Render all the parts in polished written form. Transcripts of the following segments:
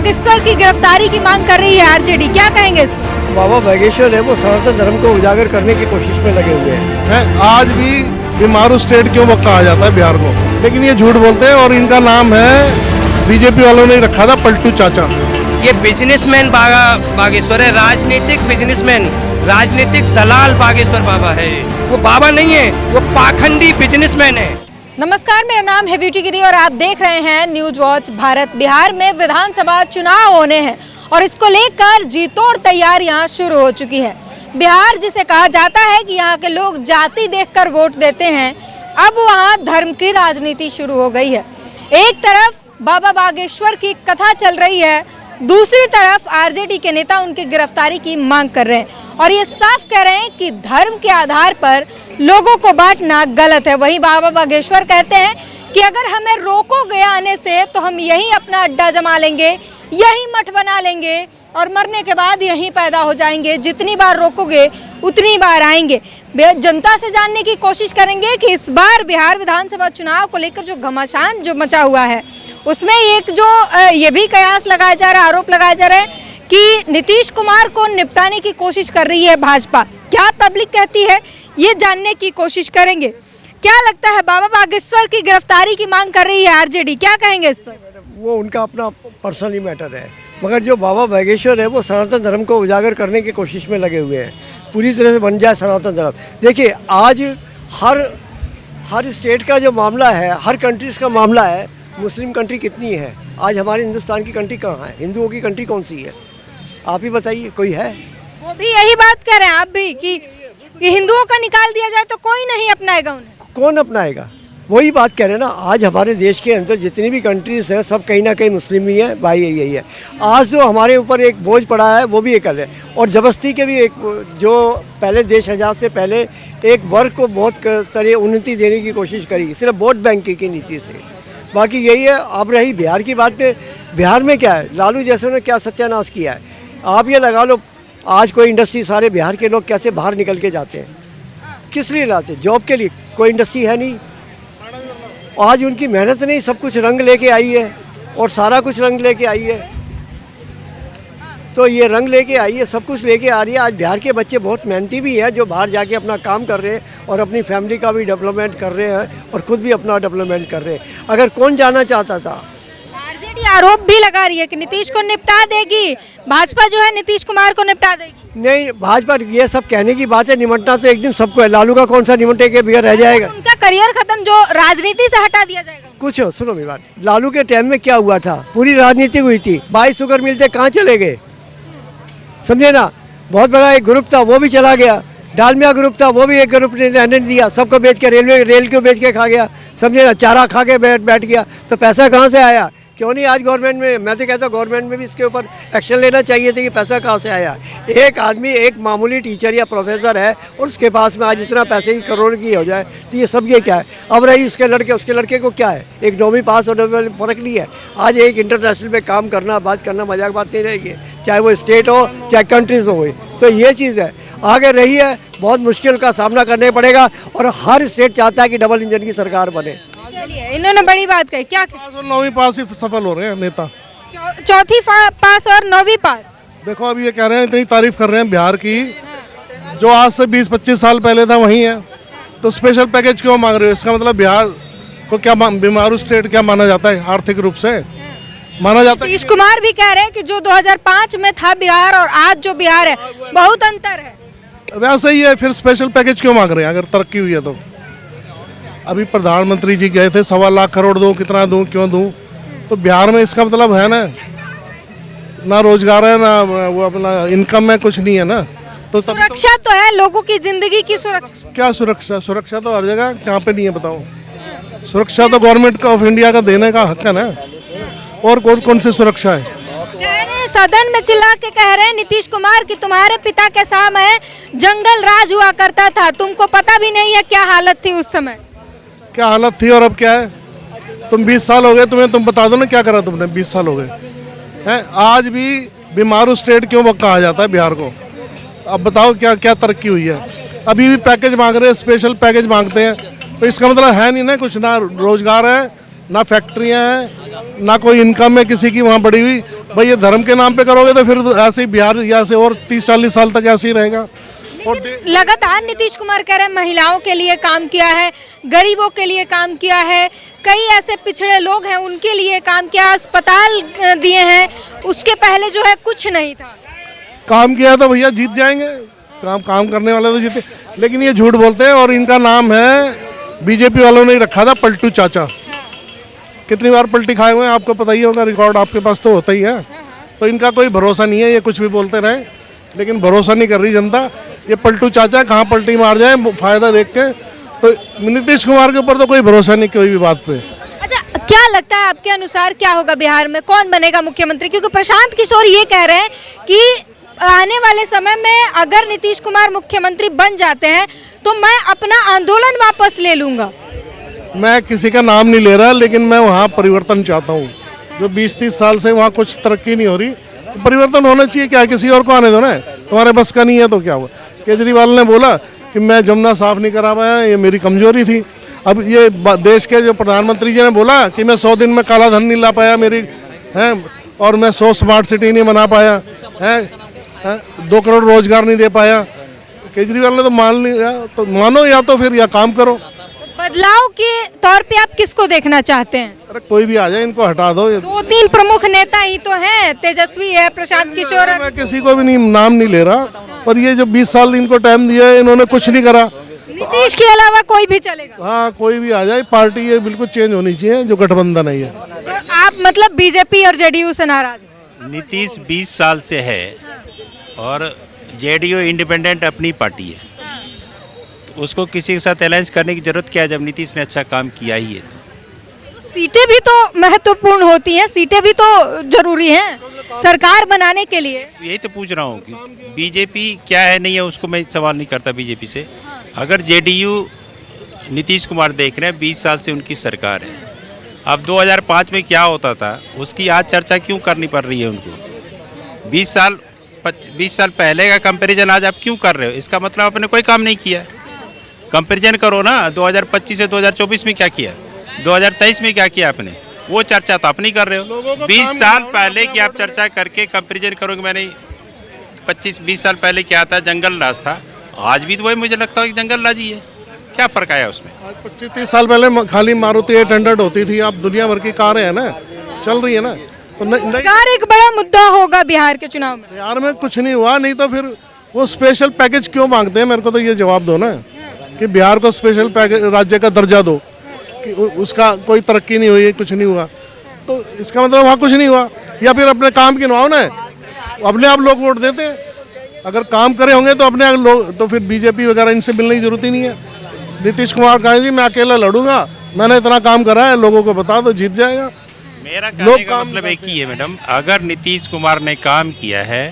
बागेश्वर की गिरफ्तारी की मांग कर रही है आरजेडी, क्या कहेंगे इस पर? बाबा बागेश्वर है वो सनातन धर्म को उजागर करने की कोशिश में लगे हुए हैं। आज भी बीमारू स्टेट क्यों कहा जाता है बिहार को, लेकिन ये झूठ बोलते हैं और इनका नाम है बीजेपी वालों ने रखा था पलटू चाचा। ये बिजनेसमैन बागेश्वर है, राजनीतिक बिजनेसमैन, राजनीतिक दलाल बागेश्वर बाबा है। वो बाबा नहीं है, वो पाखंडी बिजनेसमैन है। नमस्कार, मेरा नाम है ब्यूटी गिरी और आप देख रहे हैं न्यूज वॉच भारत। बिहार में विधानसभा चुनाव होने हैं और इसको लेकर जी तोड़ तैयारियां शुरू हो चुकी है। बिहार जिसे कहा जाता है कि यहाँ के लोग जाति देखकर वोट देते हैं, अब वहाँ धर्म की राजनीति शुरू हो गई है। एक तरफ बाबा बागेश्वर की कथा चल रही है, दूसरी तरफ आरजेडी के नेता उनकी गिरफ्तारी की मांग कर रहे हैं और ये साफ कह रहे हैं कि धर्म के आधार पर लोगों को बांटना गलत है। वहीं बाबा बागेश्वर कहते हैं कि अगर हमें रोकोगे आने से तो हम यहीं अपना अड्डा जमा लेंगे, यहीं मठ बना लेंगे और मरने के बाद यहीं पैदा हो जाएंगे। जितनी बार रोकोगे उतनी बार आएंगे। जनता से जानने की कोशिश करेंगे कि इस बार बिहार विधानसभा चुनाव को लेकर जो घमासान जो मचा हुआ है उसमें एक जो ये भी कयास लगाया जा रहा है, आरोप लगाया जा रहा है कि नीतीश कुमार को निपटाने की कोशिश कर रही है भाजपा। क्या पब्लिक कहती है ये जानने की कोशिश करेंगे। क्या लगता है बाबा बागेश्वर की गिरफ्तारी की मांग कर रही है आरजेडी, क्या कहेंगे इस पर? वो उनका अपना पर्सनली मैटर है, मगर जो बाबा बागेश्वर है वो सनातन धर्म को उजागर करने की कोशिश में लगे हुए हैं। पूरी तरह से बन जाए सनातन धर्म। देखिए आज हर स्टेट का जो मामला है, हर कंट्रीज़ का मामला है। मुस्लिम कंट्री कितनी है? आज हमारे हिंदुस्तान की कंट्री कहाँ है? हिंदुओं की कंट्री कौन सी है? आप ही बताइए, कोई है? वो भी यही बात कर रहे हैं आप भी कि हिंदुओं का निकाल दिया जाए तो कोई नहीं अपनाएगा उन्हें। कौन अपनाएगा? वही बात कह रहे हैं ना। आज हमारे देश के अंदर जितनी भी कंट्रीज़ हैं सब कहीं ना कहीं मुस्लिम ही है, भाई यही है। आज जो हमारे ऊपर एक बोझ पड़ा है वो भी एक है और जबरदस्ती के भी एक जो पहले देश आज़ाद से पहले एक वर्ग को बहुत तरह उन्नति देने की कोशिश करी, सिर्फ वोट बैंक की नीति से। बाकी यही है। अब रही बिहार की बात पे, बिहार में क्या है, लालू जैसे ने क्या सत्यानाश किया है। आप ये लगा लो, आज कोई इंडस्ट्री, सारे बिहार के लोग कैसे बाहर निकल के जाते हैं, किस लिए लाते? जॉब के लिए। कोई इंडस्ट्री है नहीं। आज उनकी मेहनत नहीं सब कुछ रंग लेके आई है और सारा कुछ रंग लेके आई है। तो ये रंग लेके आई है, सब कुछ लेके आ रही है। आज बिहार के बच्चे बहुत मेहनती भी हैं जो बाहर जाके अपना काम कर रहे हैं और अपनी फैमिली का भी डेवलपमेंट कर रहे हैं और खुद भी अपना डेवलपमेंट कर रहे हैं। अगर कौन जाना चाहता था? आरजेडी आरोप भी लगा रही है कि नीतीश को निपटा देगी, भाजपा जो है नीतीश कुमार को निपटा देगी। नहीं, भाजपा ये सब कहने की बात है, निमटना तो एक दिन सबको है। लालू का कौन सा निमटे के बिहार रह जाएगा? उनका करियर खत्म, जो राजनीति से हटा दिया जाएगा। कुछ सुनो मेरी बात, लालू के टाइम में क्या हुआ था? पूरी राजनीति हुई थी। 22 शुगर मिलते कहाँ चले गए? समझे ना। बहुत बड़ा एक ग्रुप था वो भी चला गया। डालमिया ग्रुप था वो भी एक ग्रुप ने रहने दिया, सबको बेच के रेल को बेच के खा गया। समझे ना, चारा खा के बैठ गया। तो पैसा कहाँ से आया? क्यों नहीं आज गवर्नमेंट में? मैं तो कहता हूँ गवर्नमेंट में भी इसके ऊपर एक्शन लेना चाहिए था कि पैसा कहाँ से आया। एक आदमी, एक मामूली टीचर या प्रोफेसर है और उसके पास में आज इतना पैसे की करोड़ की हो जाए तो ये सब ये क्या है? अब रही उसके लड़के, उसके लड़के को क्या है? एक 9वीं पास होने में फ़र्क नहीं है। आज एक इंटरनेशनल में काम करना, बात करना मजाक बात नहीं रहेगी, चाहे वो स्टेट हो चाहे कंट्रीज हो। तो ये चीज़ है, आगे रही है, बहुत मुश्किल का सामना करने पड़ेगा और हर स्टेट चाहता है कि डबल इंजन की सरकार बने। चलिए, इन्होंने बड़ी बात कही। क्या 9वीं पास ही सफल हो रहे हैं नेता। चौथी पास और 9वीं पास। देखो अभी ये कह रहे हैं, इतनी तारीफ कर रहे हैं बिहार की, जो आज से 20-25 साल पहले था वही है। तो स्पेशल पैकेज क्यों मांग रहे हो? इसका मतलब बिहार को क्या बीमारू स्टेट क्या माना जाता है? आर्थिक रूप से माना जाता है। नीतीश कुमार भी कह रहे हैं कि जो 2005 में था बिहार और आज जो बिहार है बहुत अंतर है। वैसे ही है, फिर स्पेशल पैकेज क्यों मांग रहे हैं अगर तरक्की हुई है तो? अभी प्रधानमंत्री जी गए थे, 1.25 लाख करोड़ दूं, कितना दूं, क्यों दूं? तो बिहार में इसका मतलब है ना रोजगार है, ना वो अपना इनकम है, कुछ नहीं है ना। तो सुरक्षा तो है, लोगों की जिंदगी की सुरक्षा। क्या सुरक्षा? सुरक्षा तो हर जगह, कहाँ पे नहीं है बताओ? सुरक्षा तो गवर्नमेंट ऑफ इंडिया का देने का हक है ना। और कौन सी सुरक्षा है? सदन में चिल्ला के कह रहे हैं नीतीश कुमार कि तुम्हारे पिता के समय जंगल राज हुआ करता था, तुमको पता भी नहीं है क्या हालत थी उस समय। क्या हालत थी और अब क्या है? तुम 20 साल हो गए तुम्हें, तुम बता दो ना क्या करा तुमने 20 साल हो गए हैं। आज भी बीमारू स्टेट क्यों कहा जाता है बिहार को? अब बताओ क्या क्या तरक्की हुई है? अभी भी पैकेज मांग रहे हैं, स्पेशल पैकेज मांगते हैं। तो इसका मतलब है नहीं ना कुछ, ना रोजगार है, ना फैक्ट्रियाँ हैं, ना कोई इनकम है किसी की वहाँ बढ़ी हुई। भाई ये धर्म के नाम पे करोगे तो फिर ऐसे ही बिहार ऐसे और 30-40 साल तक ऐसे ही रहेगा। लगातार नीतीश कुमार कह रहे हैं महिलाओं के लिए काम किया है, गरीबों के लिए काम किया है, कई ऐसे पिछड़े लोग हैं उनके लिए काम किया, अस्पताल दिए हैं, उसके पहले जो है कुछ नहीं था। काम किया तो भैया जीत जाएंगे, काम करने वाले तो जीते, लेकिन ये झूठ बोलते हैं। और इनका नाम है बीजेपी वालों ने रखा था पलटू चाचा। कितनी बार पलटी खाए हुए हैं आपको पता ही होगा, रिकॉर्ड आपके पास तो होता ही है। तो इनका कोई भरोसा नहीं है, ये कुछ भी बोलते रहे, लेकिन भरोसा नहीं कर रही जनता। ये पलटू चाचा कहाँ पलटी मार जाए फायदा देख के, तो नीतीश कुमार के ऊपर तो कोई भरोसा नहीं कोई भी बात पे। अच्छा, क्या लगता है आपके अनुसार क्या होगा बिहार में, कौन बनेगा मुख्यमंत्री? क्योंकि प्रशांत किशोर ये कह रहे हैं कि आने वाले समय में अगर नीतीश कुमार मुख्यमंत्री बन जाते हैं तो मैं अपना आंदोलन वापस ले लूंगा। मैं किसी का नाम नहीं ले रहा, लेकिन मैं वहाँ परिवर्तन चाहता हूँ। जो 20-30 साल से वहाँ कुछ तरक्की नहीं हो रही, तो परिवर्तन होना चाहिए। क्या किसी और को आने दो ना, तुम्हारे बस का नहीं है तो क्या हुआ। केजरीवाल ने बोला कि मैं जमुना साफ नहीं करा पाया, ये मेरी कमजोरी थी। अब ये देश के जो प्रधानमंत्री जी ने बोला कि मैं 100 दिन में काला धन नहीं ला पाया मेरी है, और मैं 100 स्मार्ट सिटी नहीं बना पाया है, 2 करोड़ रोजगार नहीं दे पाया। केजरीवाल ने तो मान लिया, तो मानो या तो फिर या काम करो। बदलाव के तौर पे आप किसको देखना चाहते हैं? अरे कोई भी आ जाए, इनको हटा दो। 2-3 प्रमुख नेता ही तो हैं, तेजस्वी है, प्रशांत किशोर है। मैं किसी को भी नहीं नाम नहीं ले रहा, पर ये जो 20 साल इनको टाइम दिया है, इन्होंने कुछ नहीं करा। नीतीश के अलावा कोई भी चलेगा? हाँ, कोई भी आ जाए, पार्टी ये बिल्कुल चेंज होनी चाहिए, जो गठबंधन है ये। तो आप मतलब बीजेपी और जेडीयू से नाराज हैं? नीतीश 20 साल से है और जेडीयू इंडिपेंडेंट अपनी पार्टी है, तो उसको किसी के साथ अलायंस करने की जरूरत क्या है जब नीतीश ने अच्छा काम किया ही है। सीटें भी तो महत्वपूर्ण होती हैं, सीटें भी तो जरूरी हैं सरकार बनाने के लिए। यही तो पूछ रहा हूँ कि बीजेपी क्या है नहीं है, उसको मैं सवाल नहीं करता बीजेपी से। अगर जेडीयू नीतीश कुमार देख रहे हैं, 20 साल से उनकी सरकार है, अब 2005 में क्या होता था उसकी आज चर्चा क्यों करनी पड़ रही है उनको? 20 साल पहले का कंपैरिजन आज आप क्यों कर रहे हो? इसका मतलब आपने कोई काम नहीं किया। कंपैरिजन करो ना, 2025 से 2024 में क्या किया, 2023 में क्या किया आपने, वो चर्चा तो आप नहीं कर रहे हो। 20 साल पहले की आप चर्चा करके कंपैरिजन करोगे। मैंने 25-20 साल पहले क्या था, जंगल राज था, आज भी तो वही मुझे लगता है कि जंगल राज ही है। क्या फर्क आया उसमें? आज 25-30 साल पहले खाली मारुति 800 होती थी, अब दुनिया भर की कारें हैं ना, चल रही है ना। तो रोजगार एक बड़ा मुद्दा होगा बिहार के चुनाव में। बिहार में कुछ नहीं हुआ, नहीं तो फिर वो स्पेशल पैकेज क्यों मांगते हैं? मेरे को तो ये जवाब दो ना, कि बिहार को स्पेशल पैकेज राज्य का दर्जा दो, कि उसका कोई तरक्की नहीं हुई, कुछ नहीं हुआ, तो इसका मतलब वहाँ कुछ नहीं हुआ। या फिर अपने काम गिनवाओ ना, अपने आप लोग वोट देते हैं। अगर काम करे होंगे तो अपने लोग, तो फिर बीजेपी वगैरह इनसे मिलने की जरूरत ही नहीं है। नीतीश कुमार कहे जी मैं अकेला लड़ूंगा, मैंने इतना काम करा है, लोगों को बता दो, जीत जाएगा। मेरा कहने का मतलब एक ही है मैडम, अगर नीतीश कुमार ने काम किया है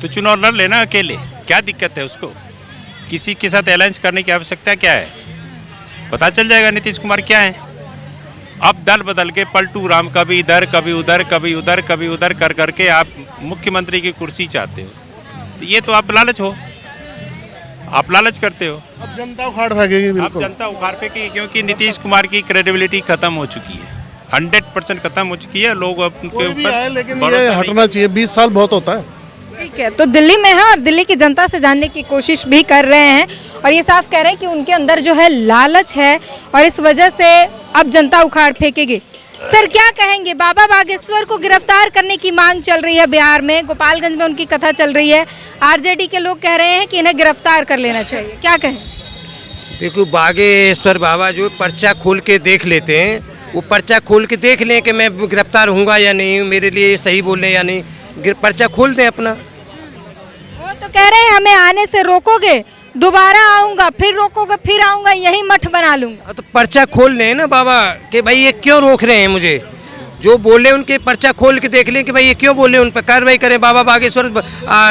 तो चुनाव लड़ लेना अकेले, क्या दिक्कत है उसको? किसी के साथ अलायंस करने की आवश्यकता क्या है? पता चल जाएगा नीतीश कुमार क्या है। अब दल बदल के पलटू राम कभी इधर कभी उधर कभी उधर कभी उधर कर करके आप मुख्यमंत्री की कुर्सी चाहते हो, तो ये तो आप लालच हो, आप लालच करते हो। अब जनता उखाड़ फेंकेगी, अब बिल्कुल जनता उखाड़ फेंकेगी, क्योंकि नीतीश कुमार की क्रेडिबिलिटी खत्म हो चुकी है, 100% खत्म हो चुकी है। लोग उनके कोई भी ऊपर आए, लेकिन भरोसा ये नहीं हटना चाहिए। 20 साल बहुत होता है। ठीक है, तो दिल्ली में है और दिल्ली की जनता से जानने की कोशिश भी कर रहे हैं और ये साफ कह रहे हैं कि उनके अंदर जो है लालच है और इस वजह से अब जनता उखाड़ फेंकेगी। सर क्या कहेंगे, बाबा बागेश्वर को गिरफ्तार करने की मांग चल रही है बिहार में, गोपालगंज में उनकी कथा चल रही है, आरजेडी के लोग कह रहे हैं कि इन्हें गिरफ्तार कर लेना चाहिए, क्या कहें? देखो, बागेश्वर बाबा जो पर्चा खोल के देख लेते हैं, वो पर्चा खोल के देख लें कि मैं गिरफ्तार होऊंगा या नहीं, मेरे लिए सही बोल रहे हैं या नहीं, पर्चा खोल दें अपना। वो तो कह रहे हैं हमें आने से रोकोगे, दोबारा आऊंगा, फिर रोकोगे, फिर आऊंगा, यही मठ बना लूंगा। तो पर्चा खोल लें ना बाबा, कि भाई ये क्यों रोक रहे हैं मुझे, जो बोले उनके पर्चा खोल के देख लें कि भाई ये क्यों बोले, उन पर कार्रवाई करें। बाबा बागेश्वर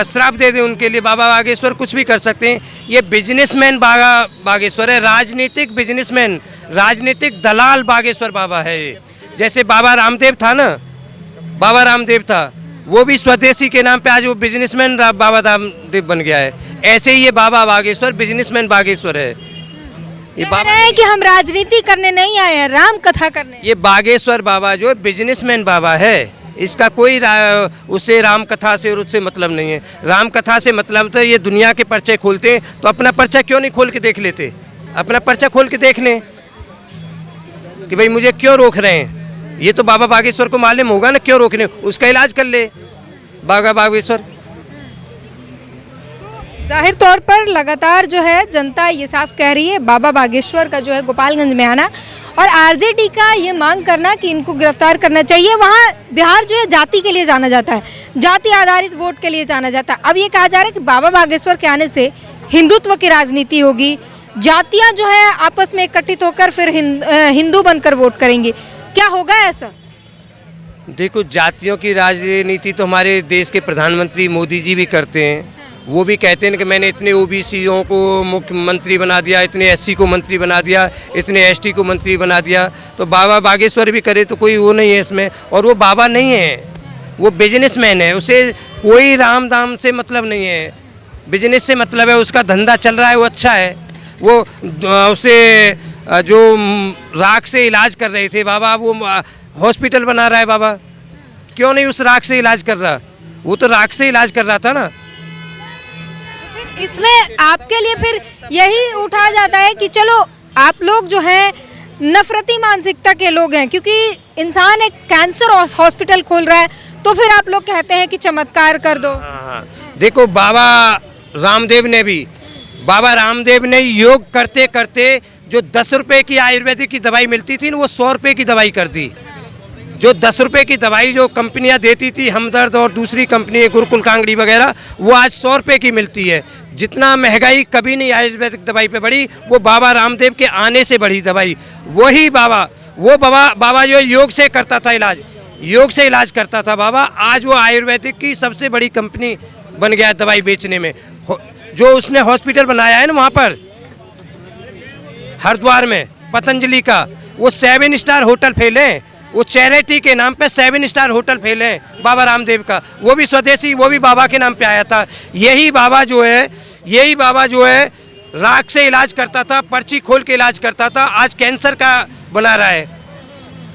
श्राप दे दें उनके लिए, बाबा बागेश्वर कुछ भी कर सकते हैं। ये बिजनेसमैन बाबा बागेश्वर है, राजनीतिक बिजनेसमैन, राजनीतिक दलाल बागेश्वर बाबा है। जैसे बाबा रामदेव था ना, बाबा रामदेव था, वो भी स्वदेशी के नाम पे आज वो बिजनेसमैन बाबा रामदेव बन गया है। ऐसे ही ये बाबा बागेश्वर बिजनेसमैन बागेश्वर है। ये बाबा है कि हम राजनीति करने नहीं आए हैं, राम कथा करने। ये बागेश्वर बाबा जो बिजनेसमैन बाबा है, इसका कोई उससे राम कथा से और उससे मतलब नहीं है। राम कथा से मतलब तो ये दुनिया के पर्चे खोलते हैं, तो अपना पर्चा क्यों नहीं खोल के देख लेते? अपना पर्चा खोल के देख लें कि भाई मुझे क्यों रोक रहे हैं। ये तो बाबा बागेश्वर को मालूम होगा ना क्यों रोक रहे हैं, उसका इलाज कर ले बाबा बागेश्वर। जाहिर तौर पर लगातार जो है जनता ये साफ कह रही है बाबा बागेश्वर का जो है गोपालगंज में आना और आरजेडी का ये मांग करना कि इनको गिरफ्तार करना चाहिए। वहाँ बिहार जो है जाति के लिए जाना जाता है, जाति आधारित वोट के लिए जाना जाता है। अब ये कहा जा रहा है कि बाबा बागेश्वर के आने से हिंदुत्व की राजनीति होगी, जातियाँ जो है आपस में इकट्ठित होकर फिर हिंदू बनकर वोट करेंगी। क्या होगा ऐसा? देखो, जातियों की राजनीति तो हमारे देश के प्रधानमंत्री मोदी जी भी करते हैं। वो भी कहते हैं कि मैंने इतने ओबीसीओं को मुख्यमंत्री बना दिया, इतने एससी को मंत्री बना दिया, इतने एसटी को मंत्री बना दिया। तो बाबा बागेश्वर भी करे तो कोई वो नहीं है इसमें। और वो बाबा नहीं है, वो बिजनेसमैन है, उसे कोई राम दाम से मतलब नहीं है, बिजनेस से मतलब है। उसका धंधा चल रहा है, वो अच्छा है। वो उसे जो राख से इलाज कर रहे थे बाबा, वो हॉस्पिटल बना रहा है बाबा। क्यों नहीं उस राख से इलाज कर रहा? वो तो राख से इलाज कर रहा था ना। इसमें आपके लिए फिर यही उठाया जाता है कि चलो आप लोग जो हैं नफरती मानसिकता के लोग हैं, क्योंकि इंसान एक कैंसर हॉस्पिटल खोल रहा है तो फिर आप लोग कहते हैं कि चमत्कार कर दो। हाँ, देखो बाबा रामदेव ने योग करते करते जो 10 रुपए की आयुर्वेदिक की दवाई मिलती थी ना, वो 100 रुपए की दवाई कर दी। जो 10 रुपए की दवाई जो कंपनियां देती थी, हमदर्द और दूसरी कंपनी गुरुकुल कांगड़ी वगैरह, वो आज 100 रुपए की मिलती है। जितना महंगाई कभी नहीं आयुर्वेदिक दवाई पे बढ़ी, वो बाबा रामदेव के आने से बढ़ी दवाई। वही बाबा जो योग से करता था इलाज, योग से इलाज करता था बाबा, आज वो आयुर्वेदिक की सबसे बड़ी कंपनी बन गया है दवाई बेचने में। जो उसने हॉस्पिटल बनाया है ना वहाँ पर हरिद्वार में पतंजलि का, वो 7 स्टार होटल फैले, वो चैरिटी के नाम पे 7 स्टार होटल फैले बाबा रामदेव का। वो भी स्वदेशी, वो भी बाबा के नाम पे आया था। यही बाबा जो है राख से इलाज करता था, पर्ची खोल के इलाज करता था। आज कैंसर का बना रहा है,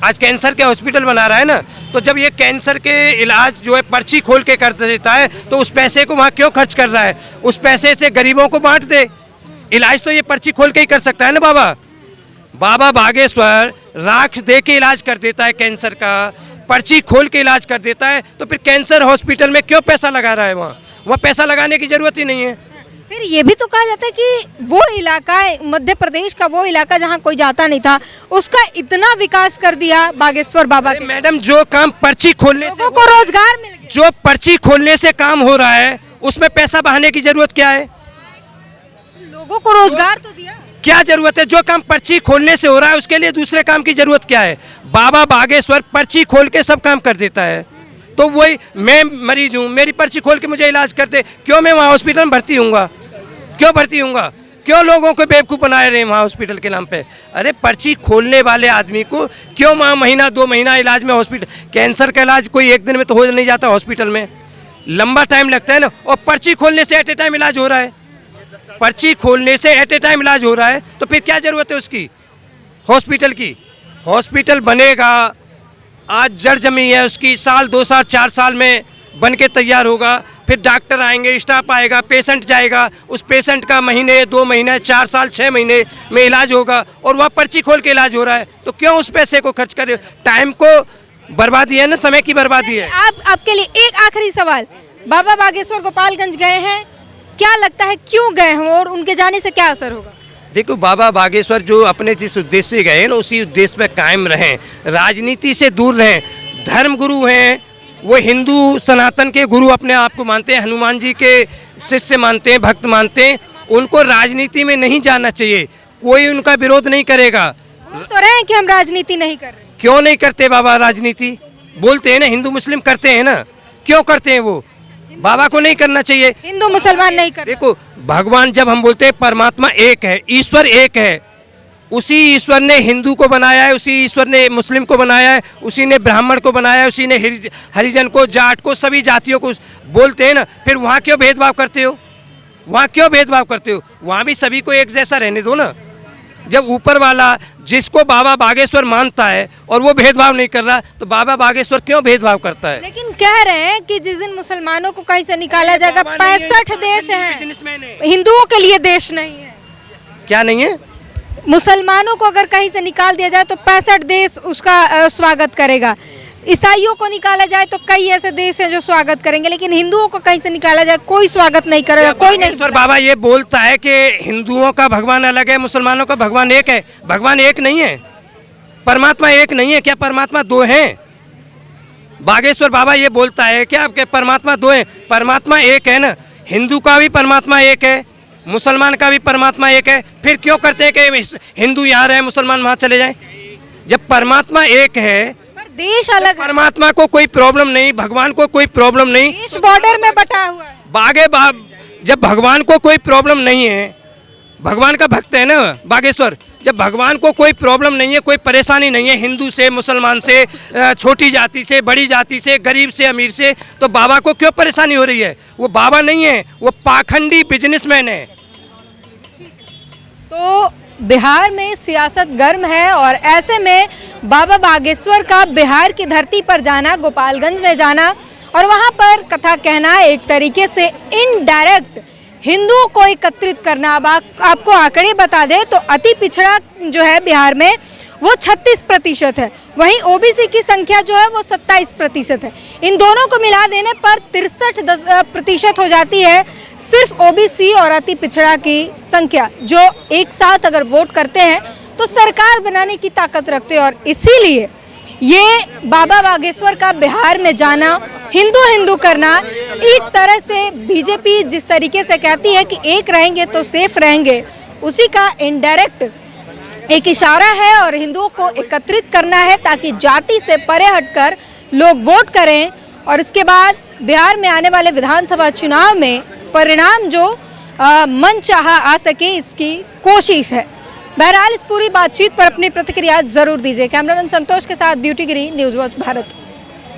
आज कैंसर के हॉस्पिटल बना रहा है ना। तो जब ये कैंसर के इलाज जो है पर्ची खोल के कर देता है, तो उस पैसे को वहाँ क्यों खर्च कर रहा है? उस पैसे से गरीबों को बांट दे। इलाज तो ये पर्ची खोल के ही कर सकता है ना बाबा। बाबा बागेश्वर राख दे के इलाज कर देता है कैंसर का, पर्ची खोल के इलाज कर देता है। तो फिर कैंसर हॉस्पिटल में क्यों पैसा लगा रहा है? वहाँ पैसा लगाने की जरूरत ही नहीं है। फिर ये भी तो कहा जाता है कि वो इलाका, मध्य प्रदेश का वो इलाका जहाँ कोई जाता नहीं था, उसका इतना विकास कर दिया बागेश्वर बाबा ने। मैडम, जो काम पर्ची खोलने से, लोगों को रोजगार मिल गया, जो पर्ची खोलने से काम हो रहा है, उसमें पैसा बहाने की जरूरत क्या है? लोगों को रोजगार तो दिया, क्या जरूरत है? जो काम पर्ची खोलने से हो रहा है उसके लिए दूसरे काम की जरूरत क्या है? बाबा बागेश्वर पर्ची खोल के सब काम कर देता है। तो वही, मैं मरीज हूँ, मेरी पर्ची खोल के मुझे इलाज करते, क्यों मैं वहाँ हॉस्पिटल में भर्ती हूँगा? क्यों भर्ती हूँगा? क्यों लोगों को बेवकूफ़ बना रहे हैं वहाँ हॉस्पिटल के नाम पे? अरे पर्ची खोलने वाले आदमी को क्यों वहाँ महीना 2 महीना इलाज में हॉस्पिटल? कैंसर का इलाज कोई एक दिन में तो हो नहीं जाता हॉस्पिटल में, लंबा टाइम लगता है ना। और पर्ची खोलने से एट ए टाइम इलाज हो रहा है, पर्ची खोलने से एट ए टाइम इलाज हो रहा है। तो फिर क्या जरूरत है उसकी हॉस्पिटल की? हॉस्पिटल बनेगा, आज जड़ जमी है उसकी, साल 2 साल 4 साल में बन के तैयार होगा। फिर डॉक्टर आएंगे, स्टाफ आएगा, पेशेंट जाएगा, उस पेशेंट का महीने 2 महीने 4 साल 6 महीने में इलाज होगा, और वहाँ पर्ची खोल के इलाज हो रहा है। तो क्यों उस पैसे को खर्च करे? टाइम को बर्बादी है ना, समय की बर्बादी है। आपके लिए एक आखिरी सवाल, बाबा बागेश्वर गोपालगंज गए हैं, क्या लगता है क्यों गए हैं और उनके जाने से क्या असर होगा? देखो, बाबा बागेश्वर जो अपने जिस उद्देश्य से गए ना, उसी उद्देश्य में कायम रहें, राजनीति से दूर रहें। धर्म गुरु हैं, वो हिंदू सनातन के गुरु अपने आप को मानते हैं, हनुमान जी के शिष्य मानते हैं, भक्त मानते हैं। उनको राजनीति में नहीं जाना चाहिए, कोई उनका विरोध नहीं करेगा। बोल तो रहे हैं कि हम राजनीति नहीं कर रहे। क्यों नहीं करते बाबा राजनीति? बोलते हैं ना, हिंदू मुस्लिम करते हैं ना, क्यों करते हैं? वो बाबा को नहीं करना चाहिए। हिंदू मुसलमान नहीं करते। देखो, भगवान जब हम बोलते हैं परमात्मा एक है, ईश्वर एक है, उसी ईश्वर ने हिंदू को बनाया है, उसी ईश्वर ने मुस्लिम को बनाया है, उसी ने ब्राह्मण को बनाया है, उसी ने हरिजन को, जाट को, सभी जातियों को बोलते हैं ना। फिर वहाँ क्यों भेदभाव करते हो? वहाँ क्यों भेदभाव करते हो? वहाँ भी सभी को एक जैसा रहने दो ना। जब ऊपर वाला जिसको बाबा बागेश्वर मानता है और वो भेदभाव नहीं कर रहा, तो बाबा बागेश्वर क्यों भेदभाव करता है? लेकिन कह रहे हैं कि जिस दिन मुसलमानों को कहीं से निकाला जाएगा, 65 देश हैं, हिंदुओं के लिए देश नहीं है। क्या नहीं है? मुसलमानों को अगर कहीं से निकाल दिया जाए तो 65 देश उसका स्वागत करेगा। ईसाइयों को निकाला जाए तो कई ऐसे देश हैं जो स्वागत करेंगे, लेकिन हिंदुओं को कहीं से निकाला जाए कोई स्वागत नहीं करेगा, कोई नहीं। बागेश्वर बाबा ये बोलता है कि हिंदुओं का भगवान अलग है, मुसलमानों का भगवान एक है। भगवान एक नहीं है, परमात्मा एक नहीं है। क्या परमात्मा दो हैं? बागेश्वर बाबा ये बोलता है कि आपके परमात्मा दो हैं? परमात्मा एक है ना। हिंदू का भी परमात्मा एक है, मुसलमान का भी परमात्मा एक है। फिर क्यों करते हैं कि हिंदू यहाँ रहे, मुसलमान वहाँ चले जाएं? जब परमात्मा एक है, देश अलग, परमात्मा को कोई प्रॉब्लम नहीं, भगवान को कोई प्रॉब्लम नहीं, देश बॉर्डर में बटा हुआ है। जब भगवान को कोई प्रॉब्लम नहीं है, भगवान का भक्त है ना बागेश्वर, जब भगवान को कोई प्रॉब्लम नहीं है, कोई परेशानी नहीं है हिंदू से, मुसलमान से, छोटी जाति से, बड़ी जाति से, गरीब से, अमीर से, तो बाबा को क्यों परेशानी हो रही है? वो बाबा नहीं है, वो पाखंडी बिजनेसमैन है। तो बिहार में सियासत गर्म है और ऐसे में बाबा बागेश्वर का बिहार की धरती पर जाना, गोपालगंज में जाना और वहां पर कथा कहना, एक तरीके से इनडायरेक्ट हिंदुओं को एकत्रित करना। अब आपको आंकड़े बता दें तो अति पिछड़ा जो है बिहार में वो 36% है, वहीं ओबीसी की संख्या जो है वो 27% है। इन दोनों को मिला देने पर 63% हो जाती है सिर्फ ओबीसी और अति पिछड़ा की संख्या, जो एक साथ अगर वोट करते हैं तो सरकार बनाने की ताकत रखते हैं। और इसीलिए ये बाबा बागेश्वर का बिहार में जाना, हिंदू हिंदू करना, एक तरह से बीजेपी जिस तरीके से कहती है कि एक रहेंगे तो सेफ रहेंगे, उसी का इनडायरेक्ट एक इशारा है और हिंदुओं को एकत्रित करना है ताकि जाति से परे हटकर लोग वोट करें और इसके बाद बिहार में आने वाले विधानसभा चुनाव में परिणाम जो मनचाहा आ सके, इसकी कोशिश है। बहरहाल इस पूरी बातचीत पर अपनी प्रतिक्रिया जरूर दीजिए। कैमरामैन संतोष के साथ ब्यूटी गिरी, न्यूज़ वॉच भारत।